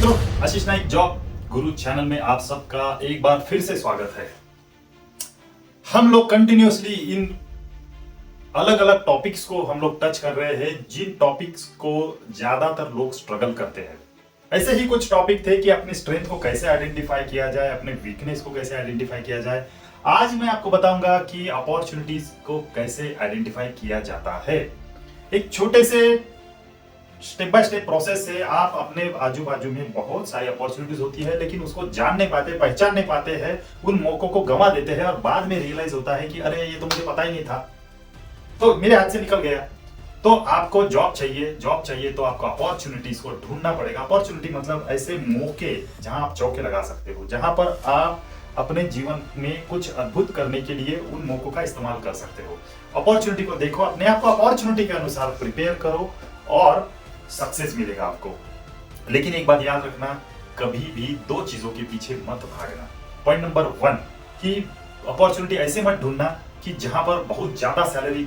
मित्रों, आशीष नाइक जॉब गुरु चैनल में आप सबका एक बार फिर से स्वागत है। हम लोग कंटिन्यूअसली इन अलग अलग टॉपिक्स को हम लोग टच कर रहे हैं, जिन टॉपिक्स को ज्यादातर लोग स्ट्रगल करते हैं। ऐसे ही कुछ टॉपिक थे कि अपनी स्ट्रेंथ को कैसे आइडेंटिफाई किया जाए, अपने वीकनेस को कैसे आइडेंटिफाई किया जाए। आज मैं आपको बताऊंगा कि अपॉर्चुनिटीज को कैसे आइडेंटिफाई किया जाता है। एक छोटे से स्टेप बाय स्टेप प्रोसेस से आप अपने आजू बाजू में बहुत सारी अपॉर्चुनिटीज होती है, लेकिन उसको जान नहीं पाते, पहचान नहीं पाते हैं, उन मौकों को गंवा देते हैं और बाद में रियलाइज होता है कि अरे ये तो मुझे पता ही नहीं था, तो मेरे हाथ से निकल गया। तो आपको जॉब चाहिए तो आपको अपॉर्चुनिटीज को ढूंढना पड़ेगा। अपॉर्चुनिटी मतलब ऐसे मौके जहां आप चौके लगा सकते हो, जहां पर आप अपने जीवन में कुछ अद्भुत करने के लिए उन मौकों का इस्तेमाल कर सकते हो। अपॉर्चुनिटी को देखो, अपने आप को अपॉर्चुनिटी के अनुसार प्रिपेयर करो और सक्सेस मिलेगा आपको। लेकिन एक बात याद रखना, कभी भी दो चीजों के पीछे मत भागना। पॉइंट नंबर 1 कि अपॉर्चुनिटी ऐसे मत ढूंढना कि जहां पर बहुत ज्यादा सैलरी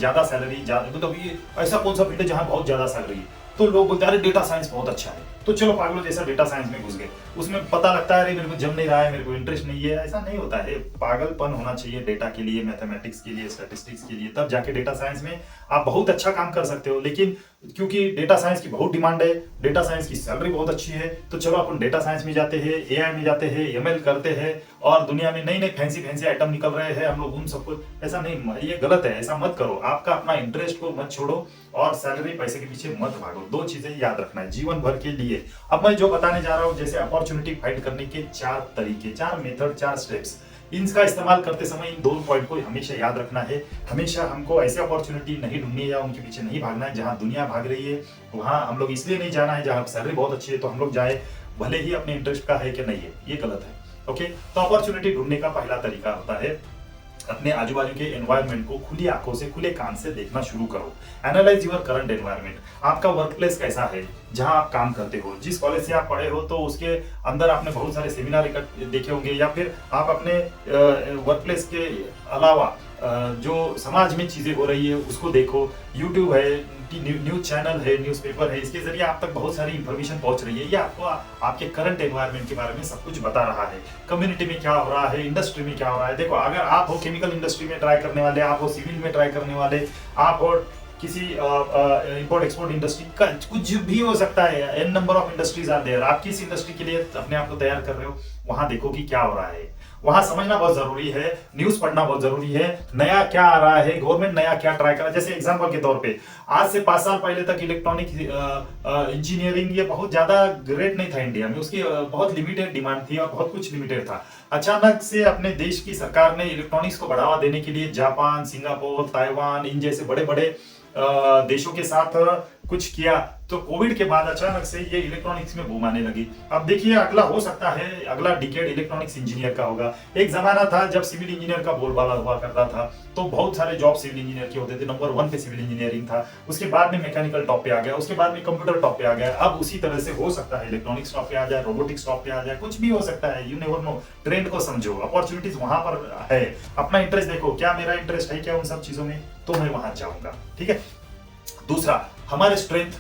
मतलब ये ऐसा कौन सा फील्ड है जहां बहुत ज्यादा सैलरी है। तो लोग बोलते हैं अरे डेटा साइंस बहुत अच्छा है, तो चलो पागलों जैसा डेटा साइंस में घुस गए। उसमें पता लगता है अरे मेरे को जम नहीं रहा है, मेरे को इंटरेस्ट नहीं है। ऐसा नहीं होता है। पागलपन होना चाहिए डेटा के लिए, मैथमेटिक्स के लिए, स्टैटिस्टिक्स के लिए, तब जाके डेटा साइंस में आप बहुत अच्छा काम कर सकते हो। लेकिन क्योंकि डेटा साइंस की बहुत डिमांड है, डेटा साइंस की सैलरी बहुत अच्छी है, तो चलो अपन डेटा साइंस में जाते हैं, एआई में जाते हैं, एमएल करते हैं और दुनिया में नई नई फैंसी आइटम निकल रहे हैं, हम लोग उन सबको। ऐसा नहीं, ये गलत है, ऐसा मत करो। आपका अपना इंटरेस्ट को मत छोड़ो और सैलरी पैसे के पीछे मत भागो। दो चीजें याद रखना है जीवन भर के लिए। अब मैं जो बताने जा रहा हूं, जैसे अपॉर्चुनिटी फाइंड करने के 4 तरीके, 4 मेथड, 4 स्टेप्स, इनका इस्तेमाल करते समय इन 2 पॉइंट को हमेशा याद रखना है। हमेशा हमको ऐसी अपॉर्चुनिटी नहीं ढूंढनी है या उनके पीछे नहीं भागना है जहां दुनिया भाग रही है। वहां हम लोग इसलिए नहीं जाना है जहां सैलरी बहुत अच्छी है तो हम लोग जाए, भले ही अपने इंटरेस्ट का है कि नहीं है, ये गलत है। ओके, तो अपॉर्चुनिटी ढूंढने का पहला तरीका होता है अपने आजू बाजू के एनवायरनमेंट को खुली आंखों से, खुले कान से देखना शुरू करो। Analyse your current environment. आपका वर्क प्लेस कैसा है जहां आप काम करते हो, जिस कॉलेज से आप पढ़े हो तो उसके अंदर आपने बहुत सारे सेमिनार देखे होंगे, या फिर आप अपने वर्क प्लेस के अलावा जो समाज में चीजें हो रही है उसको देखो। यूट्यूब है, न्यूज चैनल है, न्यूज़पेपर है, इसके जरिए आप तक बहुत सारी इंफॉर्मेशन पहुंच रही है। ये आपको आपके करंट एनवायरनमेंट के बारे में सब कुछ बता रहा है। कम्युनिटी में क्या हो रहा है, इंडस्ट्री में क्या हो रहा है। देखो, अगर आप हो केमिकल इंडस्ट्री में ट्राई करने वाले, आप हो सिविल में ट्राई करने वाले, आप हो किसी इंपोर्ट एक्सपोर्ट इंडस्ट्री का, कुछ भी हो सकता है, an number of industries are there. आप किस इंडस्ट्री के लिए अपने आप को तैयार कर रहे हो, वहां देखो कि क्या हो रहा है। वहां समझना बहुत जरूरी है, न्यूज पढ़ना बहुत जरूरी है, नया क्या आ रहा है, गवर्नमेंट नया क्या ट्राई कर रहा है। जैसे एग्जांपल के तौर पे, आज से 5 साल पहले तक इलेक्ट्रॉनिक इंजीनियरिंग ये बहुत ज्यादा ग्रेट नहीं था इंडिया में, उसकी बहुत लिमिटेड डिमांड थी और बहुत कुछ लिमिटेड था। अचानक से अपने देश की सरकार ने इलेक्ट्रॉनिक्स को बढ़ावा देने के लिए जापान, सिंगापुर, ताइवान, इन जैसे बड़े बड़े देशों के साथ कुछ किया, तो कोविड के बाद अचानक से ये इलेक्ट्रॉनिक्स में बूम आने लगी। अब देखिए, अगला हो सकता है, अगला डिकेड इलेक्ट्रॉनिक्स इंजीनियर का होगा। एक जमाना था जब सिविल इंजीनियर का बोलबाला हुआ करता था, तो बहुत सारे जॉब सिविल इंजीनियर के होते थे। नंबर 1 पे सिविल इंजीनियरिंग था, उसके बाद में मैकेनिकल टॉप पे आ गया, उसके बाद में कंप्यूटर टॉप पे आ गया। अब उसी तरह से हो सकता है इलेक्ट्रॉनिक्स टॉप पे आ जाए, रोबोटिक्स टॉप पे आ जाए, कुछ भी हो सकता है। You never know. ट्रेंड को समझो, अपॉर्चुनिटीज वहां पर है। अपना इंटरेस्ट देखो, क्या मेरा इंटरेस्ट है क्या उन सब चीजों में, तो मैं वहां जाऊंगा। ठीक है। दूसरा, हमारे स्ट्रेंथ,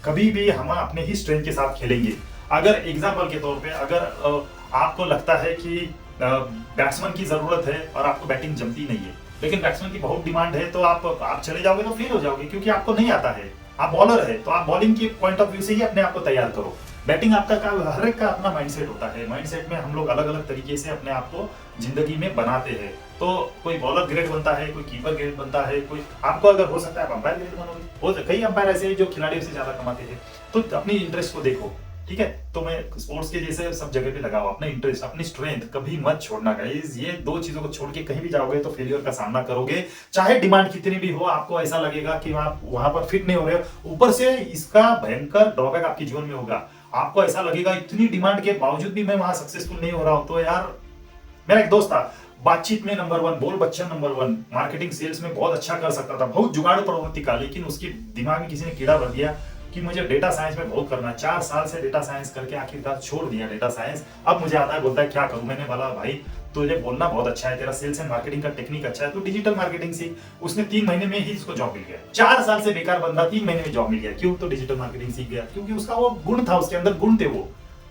कभी भी हम अपने ही स्ट्रेंथ के साथ खेलेंगे। अगर एग्जांपल के तौर पे, अगर आपको लगता है कि बैट्समैन की जरूरत है और आपको बैटिंग जमती नहीं है, लेकिन बैट्समैन की बहुत डिमांड है, तो आप चले जाओगे तो फेल हो जाओगे, क्योंकि आपको नहीं आता है। आप बॉलर है तो आप बॉलिंग के पॉइंट ऑफ व्यू से ही अपने आप को तैयार करो। बैटिंग आपका हर एक का अपना माइंडसेट होता है। माइंडसेट में हम लोग अलग अलग तरीके से अपने आप को जिंदगी में बनाते हैं। तो कोई बॉलर ग्रेड बनता है, कोई कीपर ग्रेड बनता है, कोई आपको अगर हो सकता है आप अंपायर ग्रेड बनोगे। हो कई अंपायर ऐसे हैं जो खिलाड़ियों से ज्यादा कमाते हैं। तो अपनी इंटरेस्ट को देखो। ठीक है, तो मैं स्पोर्ट्स के जैसे सब जगह पे लगाओ अपना इंटरेस्ट, अपनी स्ट्रेंथ कभी मत छोड़ना गाइस। ये 2 चीजों को छोड़ के कहीं भी जाओगे तो फेलियर का सामना करोगे। चाहे डिमांड कितनी भी हो, आपको ऐसा लगेगा कि आप वहां पर फिट नहीं हो रहे हो। ऊपर से इसका भयंकर ड्रॉबैक आपके जीवन में होगा। आपको ऐसा लगेगा इतनी डिमांड के बावजूद भी मैं वहां सक्सेसफुल नहीं हो रहा हूं। तो यार, मेरा एक दोस्त था, बातचीत में नंबर 1, बोल बच्चा नंबर 1, मार्केटिंग सेल्स में बहुत अच्छा कर सकता था, बहुत जुगाड़ू प्रवृत्ति का, लेकिन उसके दिमाग में किसी ने कीड़ा भर दिया कि मुझे डेटा साइंस में बहुत करना है। 4 साल से डेटा साइंस करके आखिरकार छोड़ दिया डेटा साइंस। अब मुझे आता है, बोलता है क्या करूं। मैंने बोला भाई तुझे बोलना बहुत अच्छा है, तेरा सेल्स एंड मार्केटिंग का टेक्निक अच्छा है, तो डिजिटल मार्केटिंग सीख। उसने 3 महीने में ही इसको जॉब मिल गया। 4 साल से बेकार बंदा 3 महीने में जॉब मिल गया। क्यों? तो डिजिटल मार्केटिंग सीख गया, क्योंकि उसका वो गुण था, उसके अंदर गुण थे वो।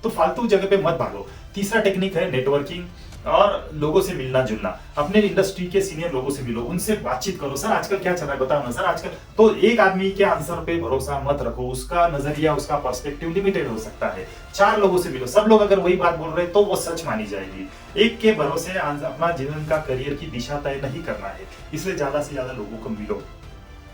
तो फालतू जगह पे मत भागो। तीसरा टेक्निक है नेटवर्किंग और लोगों से मिलना जुलना। अपने इंडस्ट्री के सीनियर लोगों से मिलो, उनसे बातचीत करो। सर आजकल क्या चल रहा है बताओ ना सर आजकल। तो एक आदमी के आंसर पे भरोसा मत रखो, उसका नजरिया, उसका पर्सपेक्टिव लिमिटेड हो सकता है। 4 लोगों से मिलो, सब लोग अगर वही बात बोल रहे हैं तो वो सच मानी जाएगी। एक के भरोसे अपना जीवन का करियर की दिशा तय नहीं करना है, इसलिए ज्यादा से ज्यादा लोगों को मिलो।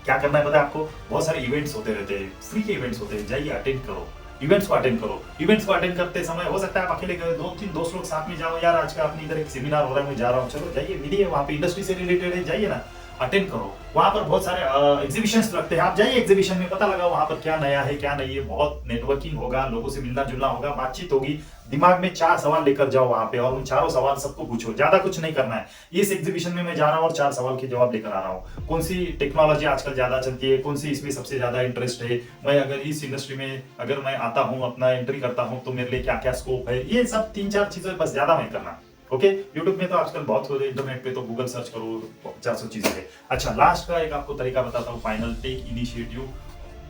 क्या करना है पता है आपको? बहुत सारे इवेंट्स होते रहते हैं, फ्री के इवेंट्स होते हैं, जाइए अटेंड करो। इवेंट्स को अटेंड करो। इवेंट्स को अटेंड करते समय हो सकता है आप अकेले गए, 2-3 दोस्त लोग साथ में जाओ, यार आज का अपनी इधर एक सेमिनार हो रहा है, मैं जा रहा हूँ, चलो जाइए मिलिए, वहाँ पे इंडस्ट्री से रिलेटेड है, जाइए ना अटेंड करो। वहाँ पर बहुत सारे एग्जीबिशंस लगते हैं, आप जाइए एग्जीबिशन में, पता लगाओ वहाँ पर क्या नया है क्या नहीं है। बहुत नेटवर्किंग होगा, लोगों से मिलना जुलना होगा, बातचीत होगी। दिमाग में 4 सवाल लेकर जाओ वहाँ पे और उन 4 सवाल सबको पूछो। ज्यादा कुछ नहीं करना है। इस एग्जीबिशन में मैं जा रहा हूँ और 4 सवाल के जवाब लेकर आ रहा हूँ। कौन सी टेक्नोलॉजी आजकल ज्यादा चलती है, कौन सी इसमें सबसे ज्यादा इंटरेस्ट है, मैं अगर इस इंडस्ट्री में अगर मैं आता हूँ, अपना एंट्री करता हूँ तो मेरे लिए क्या क्या स्कोप है। ये सब 3-4 चीजें बस, ज्यादा नहीं करना। ओके, यूट्यूब में तो आजकल बहुत हो रहे, इंटरनेट पे तो गूगल सर्च करो, 400 चीजें है। अच्छा, लास्ट का एक आपको तरीका बताता हूँ, final, take initiative.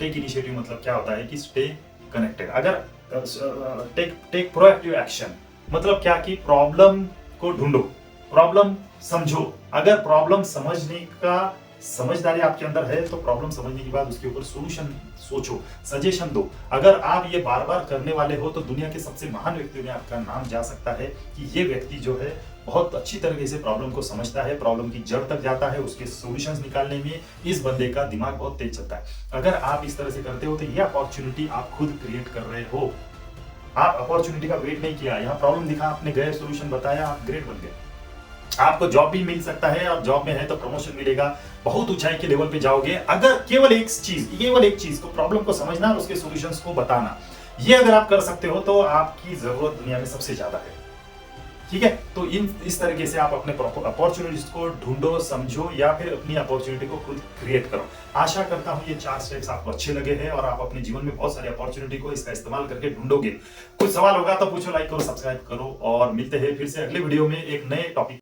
Take initiative मतलब क्या होता है कि स्टे कनेक्टेड। अगर टेक प्रोएक्टिव एक्शन मतलब क्या कि प्रॉब्लम को ढूंढो, प्रॉब्लम समझो। अगर प्रॉब्लम समझने का समझदारी आपके अंदर है तो प्रॉब्लम समझने के बाद उसके ऊपर सॉल्यूशन सोचो, सजेशन दो। अगर आप ये बार बार करने वाले हो तो दुनिया के सबसे महान व्यक्तियों में आपका नाम जा सकता है कि ये व्यक्ति जो है बहुत अच्छी तरीके से प्रॉब्लम को समझता है, प्रॉब्लम की जड़ तक जाता है, उसके सॉल्यूशंस निकालने में इस बंदे का दिमाग बहुत तेज चलता है। अगर आप इस तरह से करते हो तो ये अपॉर्चुनिटी आप खुद क्रिएट कर रहे हो। आप अपॉर्चुनिटी का वेट नहीं किया, यहाँ प्रॉब्लम दिखा, आपने गए सॉल्यूशन बताया, आप ग्रेट बन गए। आपको जॉब भी मिल सकता है, आप जॉब में है तो प्रमोशन मिलेगा, बहुत ऊंचाई के लेवल पे जाओगे। अगर केवल एक चीज को, प्रॉब्लम को समझना और उसके सॉल्यूशंस को बताना, ये अगर आप कर सकते हो तो आपकी जरूरत दुनिया में सबसे ज्यादा है। ठीक है, तो इस तरीके से आप अपने अपॉर्चुनिटीज को ढूंढो, समझो या फिर अपनी अपॉर्चुनिटी को खुद क्रिएट करो। आशा करता हूं ये 4 स्टेप्स आपको अच्छे लगे हैं और आप अपने जीवन में बहुत सारी अपॉर्चुनिटी को इसका इस्तेमाल करके ढूंढोगे। कुछ सवाल होगा तो पूछो, लाइक करो, सब्सक्राइब करो और मिलते हैं फिर से अगले वीडियो में एक नए टॉपिक।